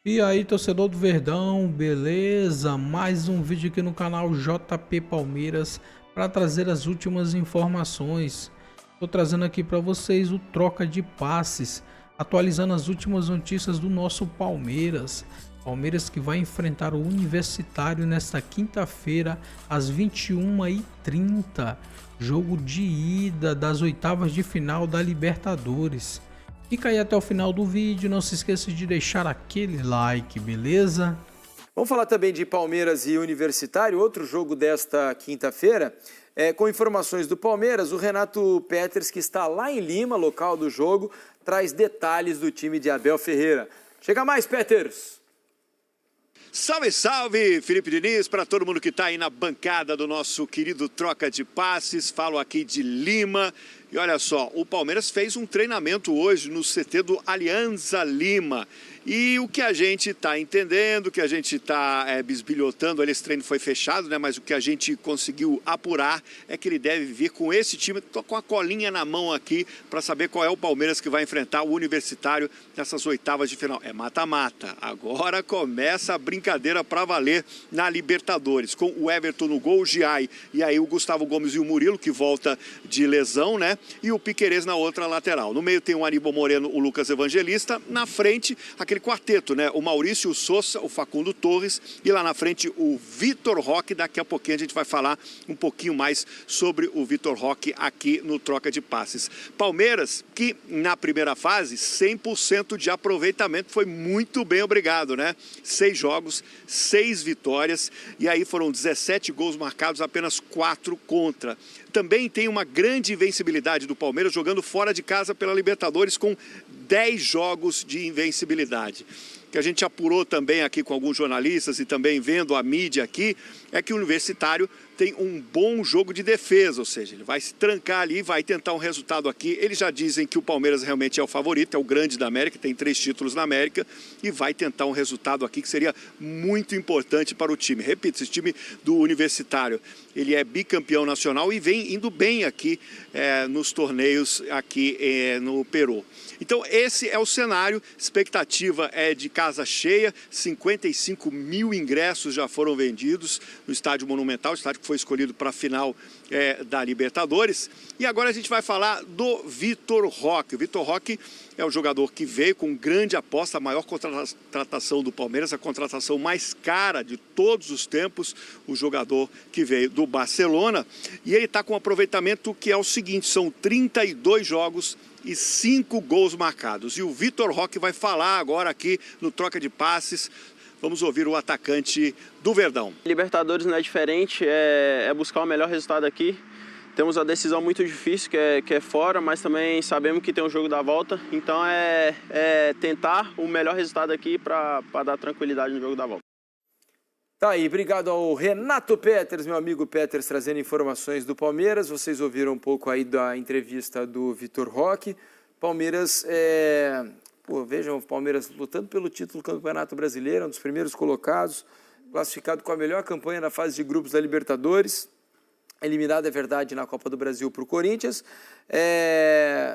E aí, torcedor do Verdão, beleza? Mais um vídeo aqui no canal JP Palmeiras para trazer as últimas informações. Estou trazendo aqui para vocês o troca de passes, atualizando as últimas notícias do nosso Palmeiras. Palmeiras que vai enfrentar o Universitário nesta quinta-feira às 21h30, jogo de ida das oitavas de final da Libertadores. Fica aí até o final do vídeo, não se esqueça de deixar aquele like, beleza? Vamos falar também de Palmeiras e Universitário, outro jogo desta quinta-feira. Com informações do Palmeiras, o Renato Peters, que está lá em Lima, local do jogo, traz detalhes do time de Abel Ferreira. Chega mais, Peters! Salve, salve, Felipe Diniz, para todo mundo que está aí na bancada do nosso querido Troca de Passes. Falo aqui de Lima. E olha só, o Palmeiras fez um treinamento hoje no CT do Alianza Lima. E o que a gente está entendendo, o que a gente está bisbilhotando, esse treino foi fechado, né? Mas o que a gente conseguiu apurar é que ele deve vir com esse time, tô com a colinha na mão aqui, para saber qual é o Palmeiras que vai enfrentar o Universitário nessas oitavas de final. É mata-mata. Agora começa a brincadeira para valer na Libertadores, com o Everton no gol, o Giai, e aí o Gustavo Gomes e o Murilo, que volta de lesão, né? E o Piquerez na outra lateral. No meio tem o Aníbal Moreno, o Lucas Evangelista. Na frente, aquele quarteto, né? O Maurício, o Sousa, o Facundo Torres e lá na frente o Vitor Roque. Daqui a pouquinho a gente vai falar um pouquinho mais sobre o Vitor Roque aqui no Troca de Passes. Palmeiras, que na primeira fase, 100% de aproveitamento, foi muito bem, obrigado, né? 6 jogos, 6 vitórias e aí foram 17 gols marcados, apenas 4 contra. Também tem uma grande invencibilidade do Palmeiras jogando fora de casa pela Libertadores com 10 jogos de invencibilidade. O que a gente apurou também aqui com alguns jornalistas e também vendo a mídia aqui, é que o Universitário tem um bom jogo de defesa, ou seja, ele vai se trancar ali, vai tentar um resultado aqui. Eles já dizem que o Palmeiras realmente é o favorito, é o grande da América, tem 3 títulos na América e vai tentar um resultado aqui que seria muito importante para o time. Repito, esse time do Universitário, ele é bicampeão nacional e vem indo bem aqui nos torneios aqui no Peru. Então esse é o cenário, expectativa é de casa cheia, 55 mil ingressos já foram vendidos no Estádio Monumental, estádio que foi escolhido para a final da Libertadores. E agora a gente vai falar do Vitor Roque. O Vitor Roque é o jogador que veio com grande aposta, a maior contratação do Palmeiras, a contratação mais cara de todos os tempos, o jogador que veio do Barcelona. E ele está com um aproveitamento que é o seguinte, são 32 jogos e 5 gols marcados. E o Vitor Roque vai falar agora aqui no Troca de Passes. Vamos ouvir o atacante do Verdão. Libertadores não é diferente, é buscar o melhor resultado aqui. Temos a decisão muito difícil, que é fora, mas também sabemos que tem um jogo da volta. Então é tentar o melhor resultado aqui para dar tranquilidade no jogo da volta. Tá aí, obrigado ao Renato Peters, meu amigo Peters, trazendo informações do Palmeiras. Vocês ouviram um pouco aí da entrevista do Vitor Roque. Palmeiras, vejam, o Palmeiras lutando pelo título do Campeonato Brasileiro, um dos primeiros colocados, classificado com a melhor campanha na fase de grupos da Libertadores. Eliminado, é verdade, na Copa do Brasil para o Corinthians.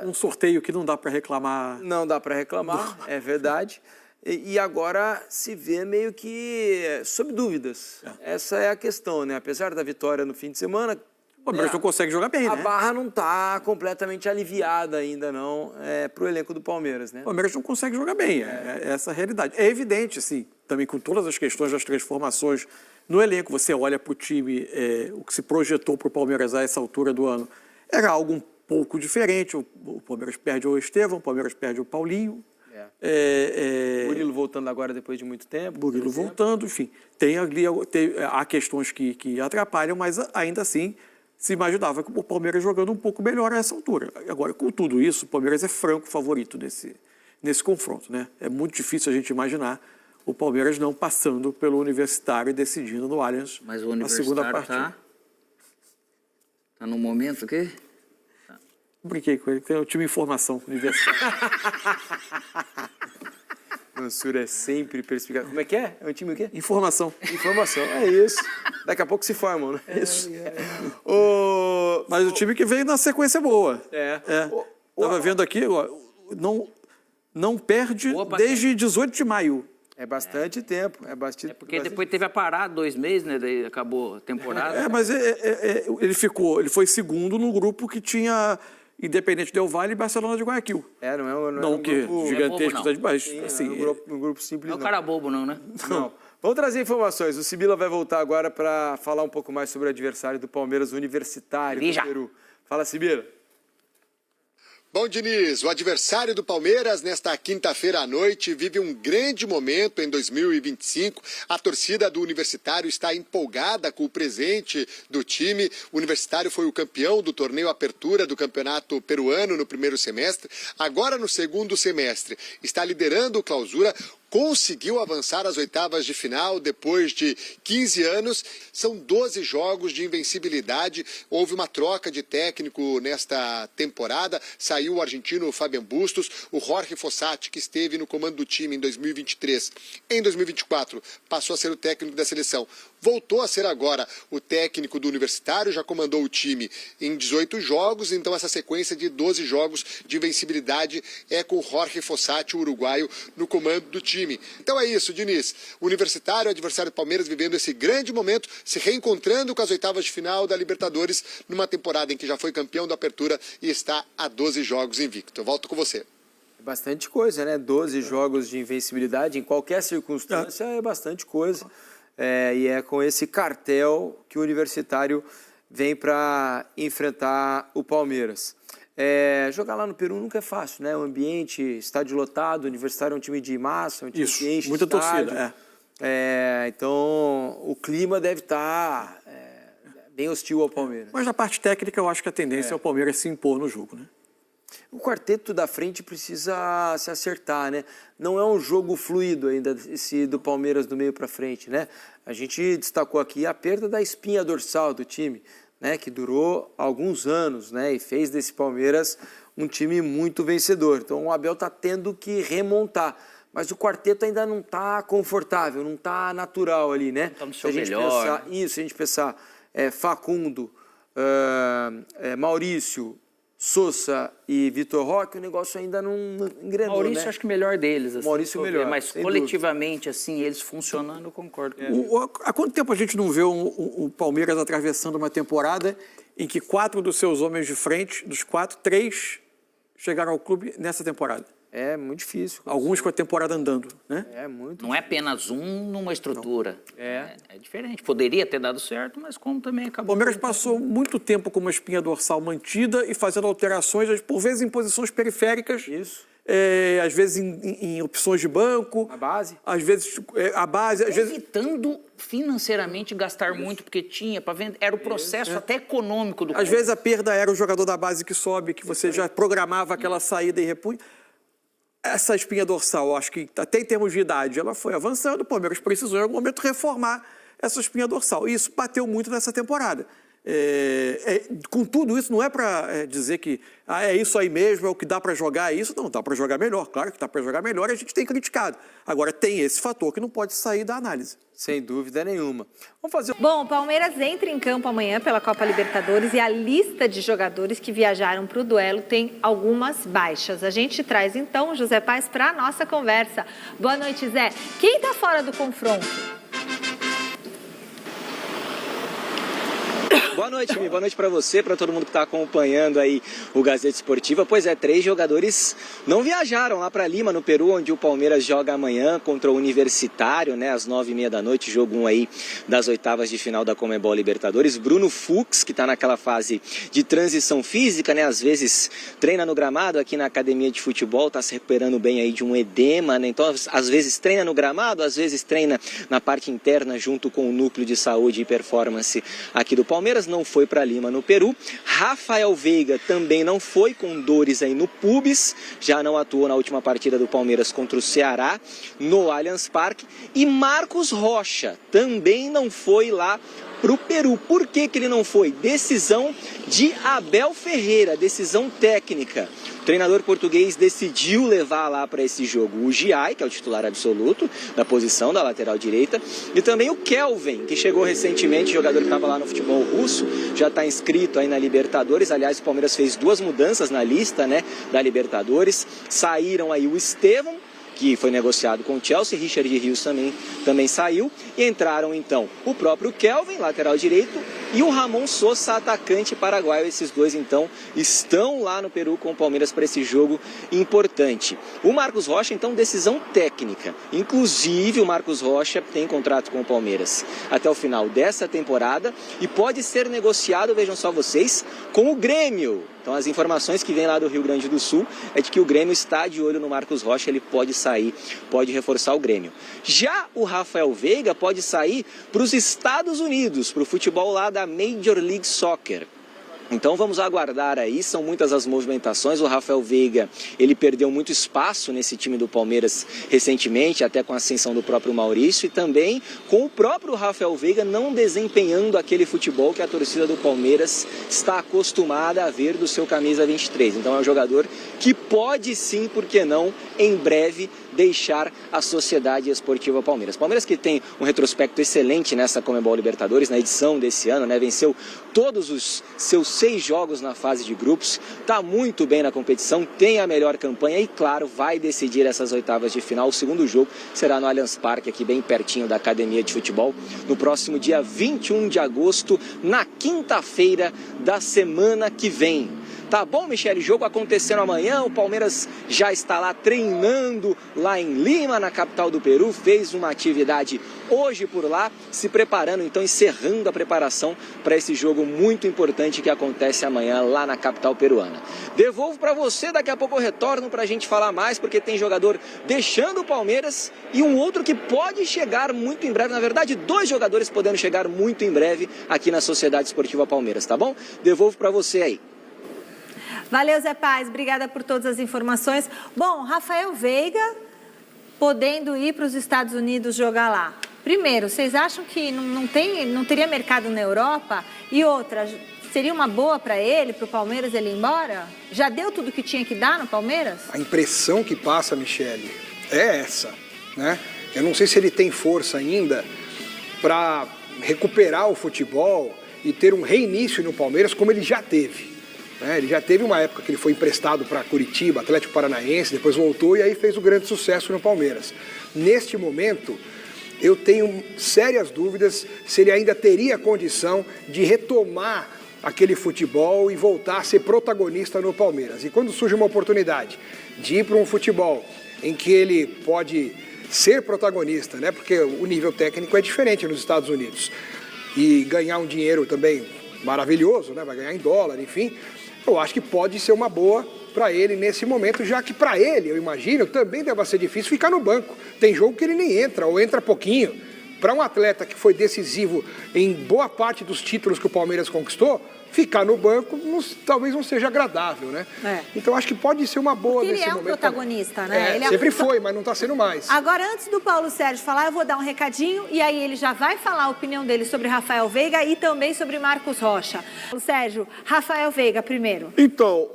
Um sorteio que não dá para reclamar. Não dá para reclamar, é verdade. E agora se vê meio que sob dúvidas. Essa é a questão, né? Apesar da vitória no fim de semana, o Palmeiras não consegue jogar bem, né? A barra não está completamente aliviada ainda não para o elenco do Palmeiras, né? O Palmeiras não consegue jogar bem, é essa a realidade. É evidente, assim, também com todas as questões das transformações no elenco, você olha para o time, o que se projetou para o Palmeiras a essa altura do ano, era algo um pouco diferente. O Palmeiras perde o Estevão, o Palmeiras perde o Paulinho. Murilo voltando agora depois de muito tempo. Murilo voltando, enfim. Há questões que atrapalham, mas ainda assim se imaginava que o Palmeiras jogando um pouco melhor a essa altura. Agora, com tudo isso, o Palmeiras é franco favorito nesse confronto, né? É muito difícil a gente imaginar o Palmeiras não passando pelo Universitário e decidindo no Allianz mas o na segunda partida. Tá no momento o quê? Brinquei com ele, tem o time em formação universitário. Mansura é sempre perspicaz. Como é que é? É um time o quê? Informação. Informação, é isso. Daqui a pouco se formam, né? Isso. Mas o time que veio na sequência boa. Estava vendo aqui, não perde desde 18 de maio. É bastante tempo. Porque depois teve a parada 2 meses, né? Daí acabou a temporada. Mas ele foi segundo no grupo que tinha Independente Del Valle e Barcelona de Guayaquil. Não é um que grupo gigantesco, bobo, mas sim, assim, um grupo simples. Não é um cara bobo, não, né? Não. Vamos trazer informações. O Sibila vai voltar agora para falar um pouco mais sobre o adversário do Palmeiras, Universitário do Peru. Fala, Sibila. Bom, Diniz, o adversário do Palmeiras nesta quinta-feira à noite vive um grande momento em 2025. A torcida do Universitário está empolgada com o presente do time. O Universitário foi o campeão do torneio Apertura do Campeonato Peruano no primeiro semestre. Agora, no segundo semestre, está liderando o Clausura. Conseguiu avançar às oitavas de final depois de 15 anos. São 12 jogos de invencibilidade. Houve uma troca de técnico nesta temporada. Saiu o argentino Fabian Bustos, o Jorge Fossati, que esteve no comando do time em 2023. Em 2024, passou a ser o técnico da seleção. Voltou a ser agora o técnico do Universitário, já comandou o time em 18 jogos, então essa sequência de 12 jogos de invencibilidade é com o Jorge Fossati, o uruguaio, no comando do time. Então é isso, Diniz. O Universitário, adversário do Palmeiras, vivendo esse grande momento, se reencontrando com as oitavas de final da Libertadores, numa temporada em que já foi campeão da Apertura e está a 12 jogos invicto. Eu volto com você. É bastante coisa, né? 12 jogos de invencibilidade em qualquer circunstância é bastante coisa. E é com esse cartel que o Universitário vem para enfrentar o Palmeiras. Jogar lá no Peru nunca é fácil, né? O ambiente, estádio lotado, o Universitário é um time de massa, um time que enche muita estádio. torcida. Então, o clima deve estar bem hostil ao Palmeiras. Mas na parte técnica, eu acho que a tendência é o Palmeiras se impor no jogo, né? O quarteto da frente precisa se acertar, né? Não é um jogo fluido ainda esse do Palmeiras do meio para frente, né? A gente destacou aqui a perda da espinha dorsal do time, né? Que durou alguns anos, né? E fez desse Palmeiras um time muito vencedor. Então o Abel está tendo que remontar. Mas o quarteto ainda não está confortável, não está natural ali, né? Tá no seu melhor. Se a gente pensar Facundo, Maurício, Sousa e Vitor Roque, o negócio ainda não engrenou, Maurício, né? acho que melhor deles. Assim, Maurício melhor, mas coletivamente, assim, eles funcionando, eu concordo. Há quanto tempo a gente não vê o Palmeiras atravessando uma temporada em que 4 dos seus homens de frente, dos 4, 3 chegaram ao clube nessa temporada? É muito difícil. Alguns com a temporada andando, né? Não é apenas um numa estrutura. É diferente. Poderia ter dado certo, mas como também O acabou... Palmeiras passou muito tempo com uma espinha dorsal mantida e fazendo alterações, por vezes em posições periféricas. Isso. Às vezes em opções de banco. A base. Às vezes a base. Às vezes... Evitando financeiramente gastar muito, porque tinha para vender. Era o processo até econômico do Às vezes a perda era o jogador da base que sobe, que você já programava aquela saída e repunha. Essa espinha dorsal, acho que até em termos de idade, ela foi avançando. O Palmeiras precisou em algum momento reformar essa espinha dorsal. E isso bateu muito nessa temporada. Com tudo isso, não é para dizer que é isso aí mesmo, é o que dá para jogar, é isso. Não, dá para jogar melhor. Claro que dá para jogar melhor e a gente tem criticado. Agora, tem esse fator que não pode sair da análise. Sem dúvida nenhuma. Vamos fazer... Bom, o Palmeiras entra em campo amanhã pela Copa Libertadores e a lista de jogadores que viajaram para o duelo tem algumas baixas. A gente traz, então, o José Paes para a nossa conversa. Boa noite, Zé. Quem está fora do confronto? Boa noite, Mi. Boa noite para você, para todo mundo que está acompanhando aí o Gazeta Esportiva. Pois é, 3 jogadores não viajaram lá para Lima, no Peru, onde o Palmeiras joga amanhã contra o Universitário, né, às 9h30 da noite, jogo 1 aí das oitavas de final da Conmebol Libertadores. Bruno Fux, que está naquela fase de transição física, né, às vezes treina no gramado aqui na academia de futebol, está se recuperando bem aí de um edema, né, então às vezes treina no gramado, às vezes treina na parte interna junto com o núcleo de saúde e performance aqui do Palmeiras. Não foi para Lima, no Peru. Rafael Veiga também não foi, com dores aí no pubis, já não atuou na última partida do Palmeiras contra o Ceará, no Allianz Parque. E Marcos Rocha também não foi lá para o Peru. Por que ele não foi? Decisão de Abel Ferreira, decisão técnica. O treinador português decidiu levar lá para esse jogo o Giai, que é o titular absoluto da posição da lateral direita, e também o Kelvin, que chegou recentemente, jogador que estava lá no futebol russo, já está inscrito aí na Libertadores. Aliás, o Palmeiras fez 2 mudanças na lista, né, da Libertadores. Saíram aí o Estevão que foi negociado com o Chelsea. Richard Rios também saiu. E entraram, então, o próprio Kelvin, lateral direito, e o Ramon Sosa, atacante paraguaio. Esses dois, então, estão lá no Peru com o Palmeiras para esse jogo importante. O Marcos Rocha, então, decisão técnica. Inclusive, o Marcos Rocha tem contrato com o Palmeiras até o final dessa temporada e pode ser negociado, vejam só vocês, com o Grêmio. Então, as informações que vêm lá do Rio Grande do Sul é de que o Grêmio está de olho no Marcos Rocha, ele pode sair, pode reforçar o Grêmio. Já o Rafael Veiga pode sair para os Estados Unidos, para o futebol lá da Major League Soccer. Então vamos aguardar aí, são muitas as movimentações. O Rafael Veiga, ele perdeu muito espaço nesse time do Palmeiras recentemente, até com a ascensão do próprio Maurício, e também com o próprio Rafael Veiga não desempenhando aquele futebol que a torcida do Palmeiras está acostumada a ver do seu camisa 23. Então é um jogador que pode sim, por que não, em breve deixar a Sociedade Esportiva Palmeiras. Palmeiras que tem um retrospecto excelente nessa Conmebol Libertadores, na edição desse ano, né? Venceu todos os seus 6 jogos na fase de grupos, está muito bem na competição, tem a melhor campanha e, claro, vai decidir essas oitavas de final. O segundo jogo será no Allianz Parque, aqui bem pertinho da Academia de Futebol, no próximo dia 21 de agosto, na quinta-feira da semana que vem. Tá bom, Michele? Jogo acontecendo amanhã, o Palmeiras já está lá treinando lá em Lima, na capital do Peru, fez uma atividade hoje por lá, se preparando, então encerrando a preparação para esse jogo muito importante que acontece amanhã lá na capital peruana. Devolvo para você, daqui a pouco eu retorno para a gente falar mais, porque tem jogador deixando o Palmeiras e um outro que pode chegar muito em breve, na verdade 2 jogadores podendo chegar muito em breve aqui na Sociedade Esportiva Palmeiras, tá bom? Devolvo para você aí. Valeu, Zé Paz. Obrigada por todas as informações. Bom, Rafael Veiga podendo ir para os Estados Unidos jogar lá. Primeiro, vocês acham que não teria mercado na Europa? E outra, seria uma boa para ele, para o Palmeiras, ele ir embora? Já deu tudo que tinha que dar no Palmeiras? A impressão que passa, Michele, é essa, né? Eu não sei se ele tem força ainda para recuperar o futebol e ter um reinício no Palmeiras como ele já teve. Ele já teve uma época que ele foi emprestado para Curitiba, Atlético Paranaense, depois voltou e aí fez um grande sucesso no Palmeiras. Neste momento, eu tenho sérias dúvidas se ele ainda teria condição de retomar aquele futebol e voltar a ser protagonista no Palmeiras. E quando surge uma oportunidade de ir para um futebol em que ele pode ser protagonista, né? Porque o nível técnico é diferente nos Estados Unidos, e ganhar um dinheiro também maravilhoso, né? Vai ganhar em dólar, enfim, eu acho que pode ser uma boa para ele nesse momento, já que para ele, eu imagino, também deve ser difícil ficar no banco. Tem jogo que ele nem entra, ou entra pouquinho. Para um atleta que foi decisivo em boa parte dos títulos que o Palmeiras conquistou, ficar no banco talvez não seja agradável, né? Então acho que pode ser uma boa nesse momento. Ele é um protagonista, né? Ele sempre foi, mas não está sendo mais. Agora, antes do Paulo Sérgio falar, eu vou dar um recadinho e aí ele já vai falar a opinião dele sobre Rafael Veiga e também sobre Marcos Rocha. Paulo Sérgio, Rafael Veiga primeiro. Então,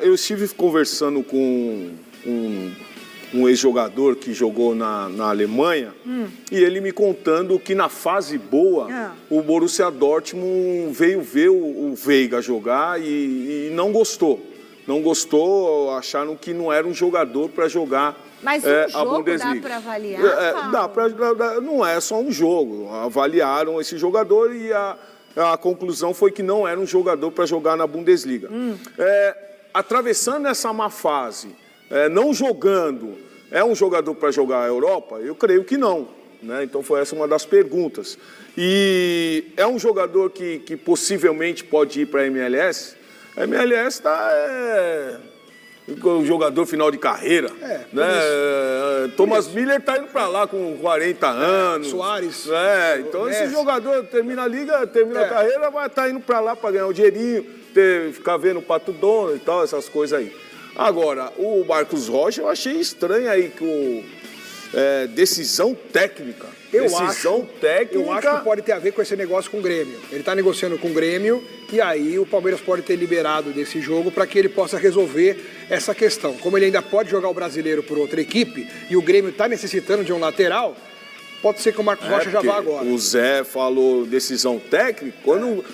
eu estive conversando com um ex-jogador que jogou na Alemanha, e ele me contando que na fase boa, o Borussia Dortmund veio ver o Veiga jogar e não gostou. Não gostou, acharam que não era um jogador para jogar Mas a Bundesliga. Dá para avaliar? Não é só um jogo. Avaliaram esse jogador e a conclusão foi que não era um jogador para jogar na Bundesliga. Atravessando essa má fase, não jogando, é um jogador para jogar a Europa? Eu creio que não, né? Então foi essa uma das perguntas. E é um jogador que possivelmente pode ir para a MLS? A MLS está o jogador final de carreira, né? Thomas Miller está indo para lá com 40 anos. Suárez. Então esse jogador termina a liga, termina a carreira, vai estar indo para lá para ganhar um dinheirinho, ficar vendo o Pato Donald e tal, essas coisas aí. Agora, o Marcos Rocha, eu achei estranho aí com decisão técnica. Eu acho que pode ter a ver com esse negócio com o Grêmio. Ele está negociando com o Grêmio e aí o Palmeiras pode ter liberado desse jogo para que ele possa resolver essa questão. Como ele ainda pode jogar o Brasileiro por outra equipe e o Grêmio está necessitando de um lateral, pode ser que o Marcos Rocha já vá agora. O Zé falou decisão técnica.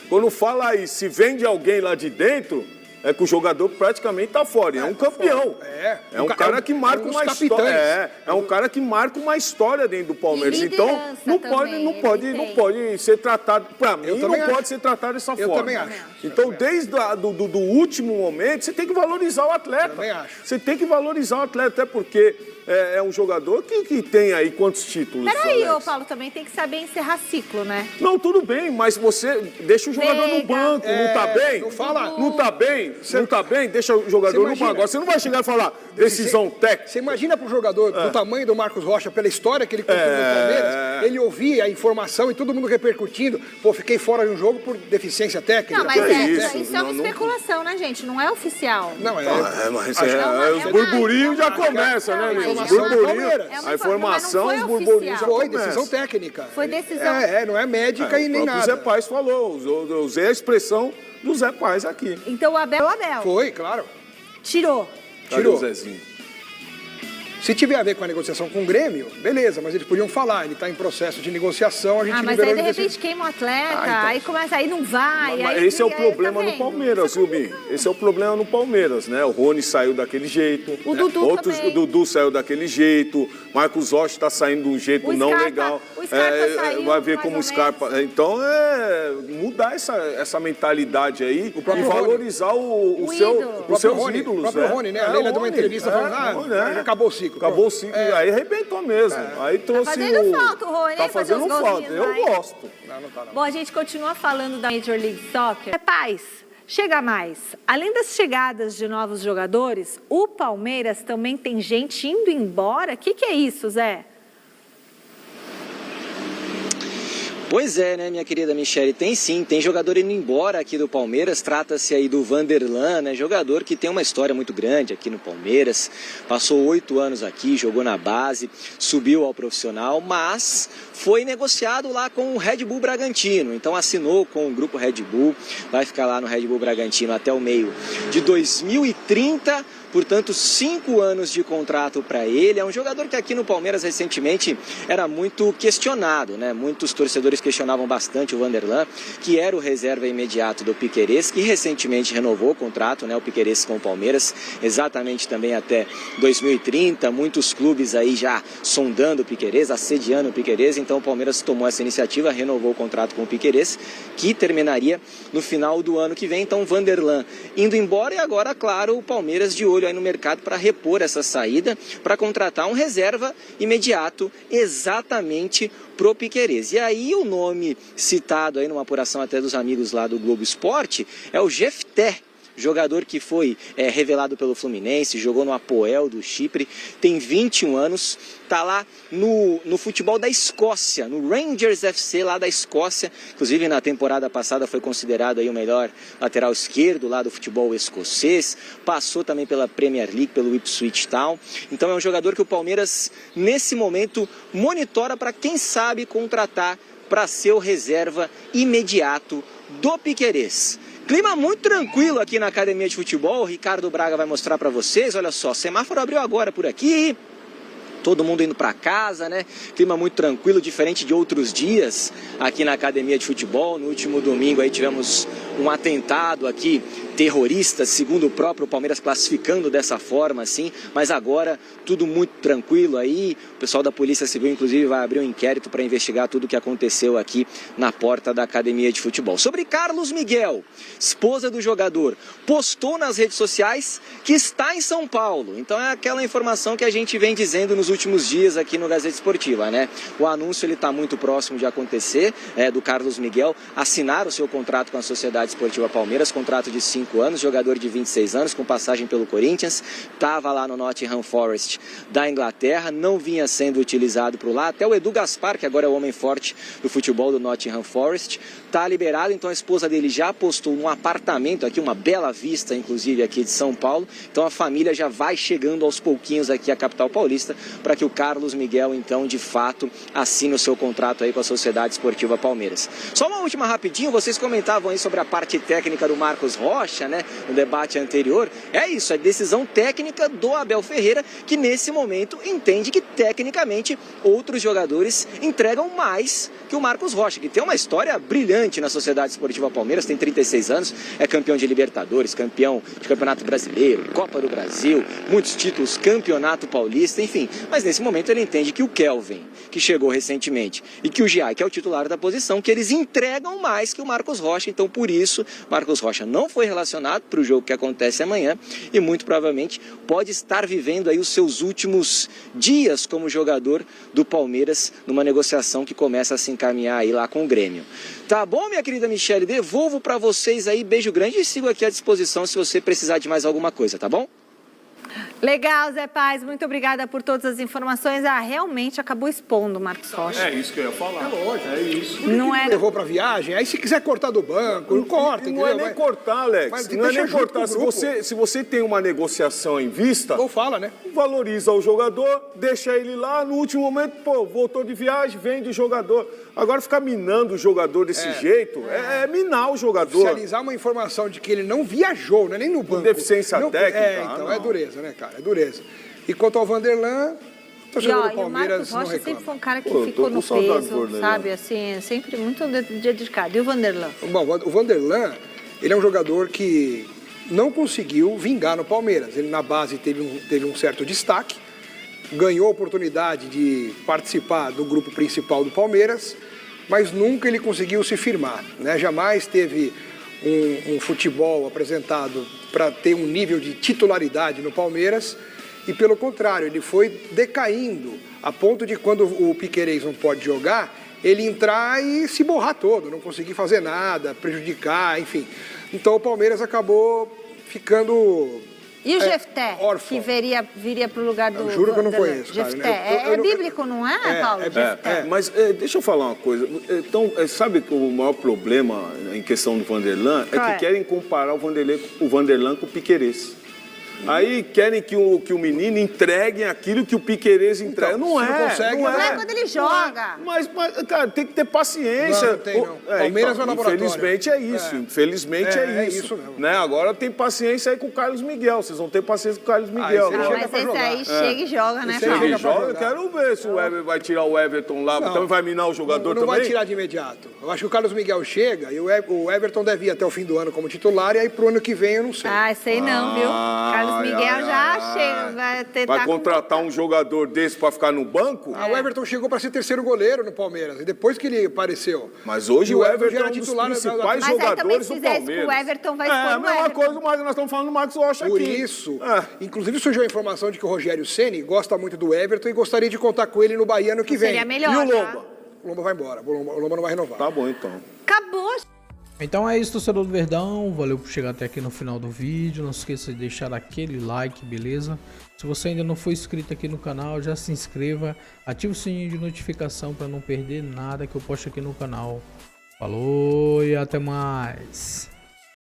Quando fala aí, se vende alguém lá de dentro, é que o jogador praticamente está fora. É um campeão. É um cara que marca uma história. É um cara que marca uma história dentro do Palmeiras. Então, não pode ser tratado, para mim, não pode ser tratado dessa forma. Eu também acho. Então, desde do último momento, você tem que valorizar o atleta. Também acho. Você tem que valorizar o atleta, até porque é um jogador que tem aí quantos títulos? Peraí, ô Paulo, também tem que saber encerrar ciclo, né? Não, tudo bem, mas você deixa o jogador no banco, não tá bem? Não fala. Não tá bem? Não tá bem? Deixa o jogador no banco. Agora, você não vai chegar e falar decisão técnica. Você imagina pro jogador do tamanho do Marcos Rocha, pela história que ele construiu no Palmeiras, ele ouvia a informação e todo mundo repercutindo, pô, fiquei fora de um jogo por deficiência técnica. Não, mas isso é uma especulação, né, gente? Não é oficial. Não, mas os burburinhos já começam, né, amigo? Os burburinhos, a informação, os burburinhos já foi começam. decisão técnica. Foi decisão. Não é médica e nem O nada. Zé Paz falou, eu usei a expressão do Zé Paz aqui. Então o Abel. Foi, claro. Tirou. Cadê o Zezinho? Se tiver a ver com a negociação com o Grêmio, beleza, mas eles podiam falar, ele está em processo de negociação, a gente mas liberou aí de ele repente queima o atleta, então. aí começa, aí não vai. Mas aí esse é o aí problema tá no Palmeiras, Silbi. Esse é o problema no Palmeiras, né? O Rony saiu daquele jeito. O Dudu também. O Dudu saiu daquele jeito. Marcos Rocha está saindo de um jeito não legal. O Scarpa saiu, vai ver mais como ou o Scarpa. Então, mudar essa mentalidade aí e valorizar os seus ídolos. O próprio Rony, né? A Leila deu uma entrevista falando, já acabou o ciclo. Acabou o ciclo. Aí arrebentou mesmo. Aí trouxe Tá fazendo falta o Rony, tá fazendo falta. Eu gosto. Bom, a gente continua falando da Major League Soccer. Paz, chega mais. Além das chegadas de novos jogadores, o Palmeiras também tem gente indo embora. O que é isso, Zé? Pois é, né, minha querida Michele, tem sim, tem jogador indo embora aqui do Palmeiras, trata-se aí do Vanderlan, né, jogador que tem uma história muito grande aqui no Palmeiras, passou 8 anos aqui, jogou na base, subiu ao profissional, mas foi negociado lá com o Red Bull Bragantino, então assinou com o grupo Red Bull, vai ficar lá no Red Bull Bragantino até o meio de 2030, portanto 5 anos de contrato para ele. É um jogador que aqui no Palmeiras recentemente era muito questionado, né? Muitos torcedores questionavam bastante o Vanderlan, que era o reserva imediato do Piquerez, que recentemente renovou o contrato, né? O Piquerez com o Palmeiras, exatamente também até 2030. Muitos clubes aí já sondando o Piquerez, assediando o Piquerez, então o Palmeiras tomou essa iniciativa, renovou o contrato com o Piquerez, que terminaria no final do ano que vem. Então o Vanderlan indo embora e agora, claro, o Palmeiras de olho aí no mercado para repor essa saída, para contratar um reserva imediato exatamente pro Piquerez. E aí o nome citado aí numa apuração até dos amigos lá do Globo Esporte é o Jefté, jogador que foi revelado pelo Fluminense, jogou no Apoel do Chipre, tem 21 anos, está lá no futebol da Escócia, no Rangers FC lá da Escócia, inclusive na temporada passada foi considerado aí o melhor lateral esquerdo lá do futebol escocês, passou também pela Premier League, pelo Ipswich Town, então é um jogador que o Palmeiras nesse momento monitora para quem sabe contratar para ser o reserva imediato do Piquerez. Clima muito tranquilo aqui na Academia de Futebol, o Ricardo Braga vai mostrar para vocês, olha só, semáforo abriu agora por aqui, todo mundo indo para casa, né? Clima muito tranquilo, diferente de outros dias aqui na Academia de Futebol. No último domingo aí tivemos um atentado aqui, terrorista, segundo o próprio Palmeiras classificando dessa forma, assim, mas agora tudo muito tranquilo aí. O pessoal da Polícia Civil, inclusive, vai abrir um inquérito para investigar tudo o que aconteceu aqui na porta da Academia de Futebol. Sobre Carlos Miguel, esposa do jogador, postou nas redes sociais que está em São Paulo. Então é aquela informação que a gente vem dizendo nos últimos dias aqui no Gazeta Esportiva, né? O anúncio ele está muito próximo de acontecer, do Carlos Miguel assinar o seu contrato com a Sociedade Esportiva Palmeiras, contrato de 5 anos, jogador de 26 anos, com passagem pelo Corinthians, estava lá no Nottingham Forest da Inglaterra, não vinha sendo utilizado por lá, até o Edu Gaspar, que agora é o homem forte do futebol do Nottingham Forest, está liberado, então a esposa dele já apostou num apartamento aqui, uma bela vista, inclusive aqui de São Paulo, então a família já vai chegando aos pouquinhos aqui à capital paulista, para que o Carlos Miguel, então, de fato, assine o seu contrato aí com a Sociedade Esportiva Palmeiras. Só uma última rapidinho, vocês comentavam aí sobre a parte técnica do Marcos Rocha, Rocha, né, no debate anterior, é isso, é decisão técnica do Abel Ferreira, que nesse momento entende que tecnicamente outros jogadores entregam mais que o Marcos Rocha, que tem uma história brilhante na Sociedade Esportiva Palmeiras, tem 36 anos, é campeão de Libertadores, campeão de Campeonato Brasileiro, Copa do Brasil, muitos títulos, Campeonato Paulista, enfim. Mas nesse momento ele entende que o Kelvin, que chegou recentemente, e que o Giai, que é o titular da posição, que eles entregam mais que o Marcos Rocha. Então, por isso, Marcos Rocha não foi relacionado para o jogo que acontece amanhã e muito provavelmente pode estar vivendo aí os seus últimos dias como jogador do Palmeiras numa negociação que começa a se encaminhar aí lá com o Grêmio. Tá bom, minha querida Michele? Devolvo para vocês aí, beijo grande e sigo aqui à disposição se você precisar de mais alguma coisa, tá bom? Legal, Zé Paz, muito obrigada por todas as informações. Realmente acabou expondo o Marcos Rocha. É isso que eu ia falar. É lógico. É isso. Não é... Levou pra viagem, aí se quiser cortar do banco, não corta, não é nem cortar, Alex. Não é nem cortar. Se você tem uma negociação em vista, ou fala, né? Valoriza o jogador, deixa ele lá, no último momento, pô, voltou de viagem, vende o jogador. Agora ficar minando o jogador desse jeito é minar o jogador. Oficializar uma informação de que ele não viajou, não é nem no banco. Deficiência técnica. Então é dureza, né, cara? É dureza. E quanto ao Vanderlan, o torcedor do Palmeiras não reclama. O Marcos Rocha sempre foi um cara que ficou no peso, sabe? Assim, sempre muito dedicado. E o Vanderlan? Bom, o Vanderlan, ele é um jogador que não conseguiu vingar no Palmeiras. Ele na base teve um certo destaque, ganhou a oportunidade de participar do grupo principal do Palmeiras, mas nunca ele conseguiu se firmar, né? Jamais teve um futebol apresentado para ter um nível de titularidade no Palmeiras e, pelo contrário, ele foi decaindo a ponto de, quando o Piquerez não pode jogar, ele entrar e se borrar todo, não conseguir fazer nada, prejudicar, enfim. Então o Palmeiras acabou ficando... E o Jefté, que viria para o lugar do... Eu juro que eu não conheço, cara. Jefté, é bíblico, não é, Paulo? Mas deixa eu falar uma coisa. Então, sabe que o maior problema em questão do Vanderlan é que querem comparar o Vanderlan com o Piquerez. Aí querem que o menino entregue aquilo que o Piquerez entrega. Então, não é quando ele joga. Mas, cara, tem que ter paciência. Não tem, não. Palmeiras é laboratório. Infelizmente é isso. Infelizmente é isso mesmo. Né? Agora tem paciência aí com o Carlos Miguel. Vocês vão ter paciência com o Carlos Miguel. Mas esse aí chega e joga, né, Paulo? Chega e joga. Eu quero ver se o Everton vai tirar o Everton lá. Então vai minar o jogador também? Não vai tirar de imediato. Eu acho que o Carlos Miguel chega e o Everton deve ir até o fim do ano como titular e aí pro ano que vem eu não sei. Sei não, viu? Carlos Miguel já chega, vai tentar... Vai contratar um jogador desse para ficar no banco? O Everton chegou para ser terceiro goleiro no Palmeiras, e depois que ele apareceu. Mas hoje o Everton é um dos principais jogadores do Palmeiras. O Everton vai expor a mesma coisa, mas nós estamos falando do Marcos Rocha aqui. Por isso, inclusive surgiu a informação de que o Rogério Ceni gosta muito do Everton e gostaria de contar com ele no Bahia ano que vem. Seria melhor, e o Lomba? O Lomba vai embora, o Lomba não vai renovar. Tá bom, então. Acabou. Então é isso, torcedor do Verdão, valeu por chegar até aqui no final do vídeo, não se esqueça de deixar aquele like, beleza? Se você ainda não for inscrito aqui no canal, já se inscreva, ative o sininho de notificação para não perder nada que eu posto aqui no canal. Falou e até mais!